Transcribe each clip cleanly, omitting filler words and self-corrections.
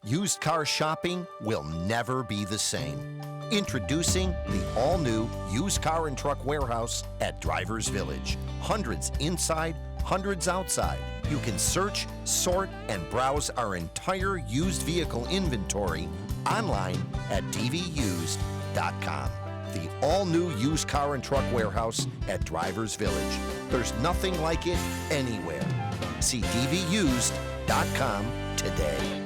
Used car shopping will never be the same. Introducing the all-new used car and truck warehouse at Drivers Village. Hundreds inside, hundreds outside. You can search, sort, and browse our entire used vehicle inventory online at dvused.com. The all-new used car and truck warehouse at Drivers Village. There's nothing like it anywhere. See dvused.com today.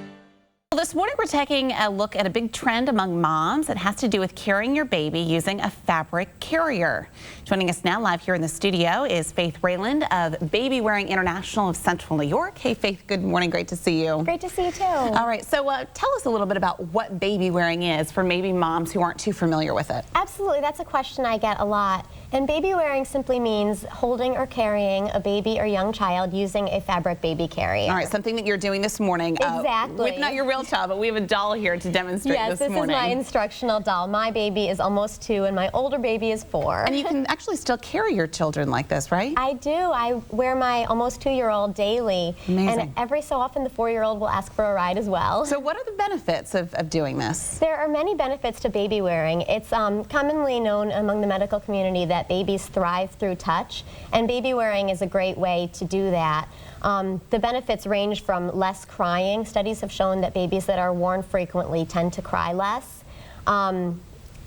Well, this morning we're taking a look at a big trend among moms. It has to do with carrying your baby using a fabric carrier. Joining us now live here in the studio is Faith Rayland of Babywearing International of Central New York. Hey Faith, good morning, great to see you. Great to see you too. All right, so tell us a little bit about what baby wearing is for maybe moms who aren't too familiar with it. Absolutely, that's a question I get a lot. And baby wearing simply means holding or carrying a baby or young child using a fabric baby carrier. All right, something that you're doing this morning. Exactly. With not your real child, but we have a doll here to demonstrate this morning. Yes, this is my instructional doll. My baby is almost 2 and my older baby is 4. And you can actually still carry your children like this, right? I do. I wear my almost 2-year-old daily. Amazing. And every so often the 4-year-old will ask for a ride as well. So what are the benefits of doing this? There are many benefits to baby wearing. It's commonly known among the medical community that babies thrive through touch, and baby wearing is a great way to do that. The benefits range from less crying. Studies have shown that babies that are worn frequently tend to cry less.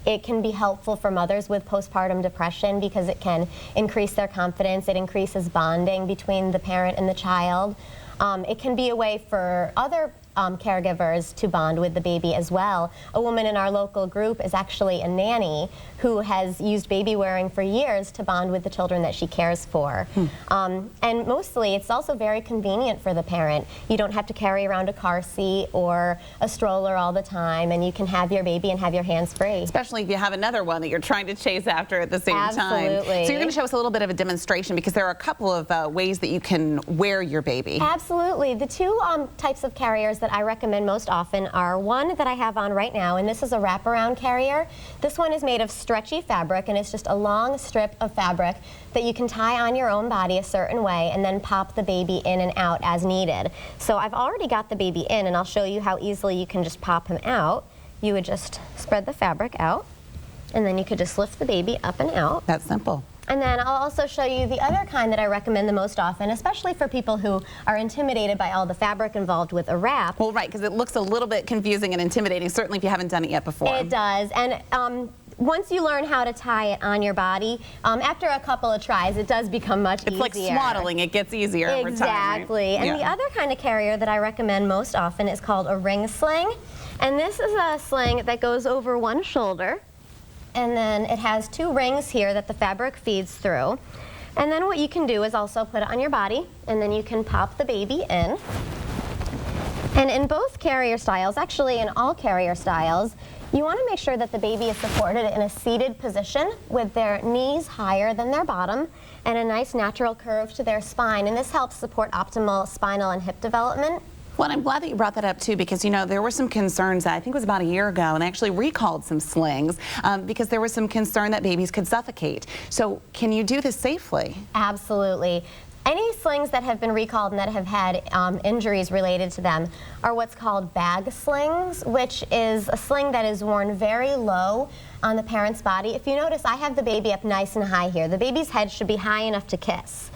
It can be helpful for mothers with postpartum depression because it can increase their confidence. It increases bonding between the parent and the child. It can be a way for other caregivers to bond with the baby as well. A woman in our local group is actually a nanny who has used baby wearing for years to bond with the children that she cares for. And mostly it's also very convenient for the parent. You don't have to carry around a car seat or a stroller all the time, and you can have your baby and have your hands free. Especially if you have another one that you're trying to chase after at the same time. Absolutely. So you're going to show us a little bit of a demonstration because there are a couple of ways that you can wear your baby. Absolutely. The two types of carriers that I recommend most often are one that I have on right now, and this is a wraparound carrier. This one is made of stretchy fabric, and it's just a long strip of fabric that you can tie on your own body a certain way and then pop the baby in and out as needed. So I've already got the baby in, and I'll show you how easily you can just pop him out. You would just spread the fabric out, and then you could just lift the baby up and out. That's simple. And then I'll also show you the other kind that I recommend the most often, especially for people who are intimidated by all the fabric involved with a wrap. Well, right, because it looks a little bit confusing and intimidating, certainly if you haven't done it yet before. It does. And once you learn how to tie it on your body, after a couple of tries, it does become much easier. It's like swaddling. It gets easier over time, right? Exactly. And the other kind of carrier that I recommend most often is called a ring sling. And this is a sling that goes over one shoulder. And then it has 2 rings here that the fabric feeds through. And then what you can do is also put it on your body, and then you can pop the baby in. And in both carrier styles, actually in all carrier styles, you want to make sure that the baby is supported in a seated position with their knees higher than their bottom and a nice natural curve to their spine. And this helps support optimal spinal and hip development. Well, I'm glad that you brought that up too, because you know there were some concerns, I think it was about a year ago, and they actually recalled some slings because there was some concern that babies could suffocate. So can you do this safely? Absolutely. Any slings that have been recalled and that have had injuries related to them are what's called bag slings, which is a sling that is worn very low on the parent's body. If you notice, I have the baby up nice and high here. The baby's head should be high enough to kiss.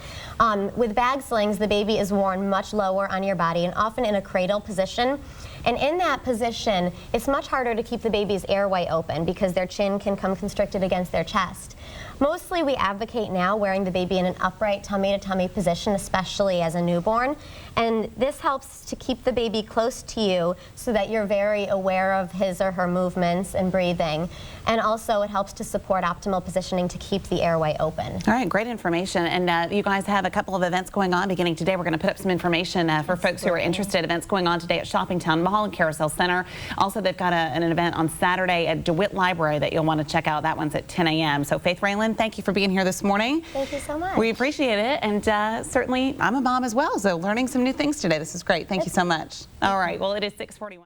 With bag slings, the baby is worn much lower on your body and often in a cradle position. And in that position, it's much harder to keep the baby's airway open because their chin can come constricted against their chest. Mostly we advocate now wearing the baby in an upright tummy-to-tummy position, especially as a newborn. And this helps to keep the baby close to you so that you're very aware of his or her movements and breathing. And also it helps to support optimal positioning to keep the airway open. All right, great information. And you guys have a couple of events going on beginning today. We're going to put up some information for folks who are interested. Events going on today at Shoppingtown Mall and Carousel Center. Also, they've got an event on Saturday at DeWitt Library that you'll want to check out. That one's at 10 a.m. So Faith Rayland, thank you for being here this morning. Thank you so much. We appreciate it. And certainly, I'm a mom as well, so learning some new things today. This is great. Thank you so much. All right, well, it is 6:41.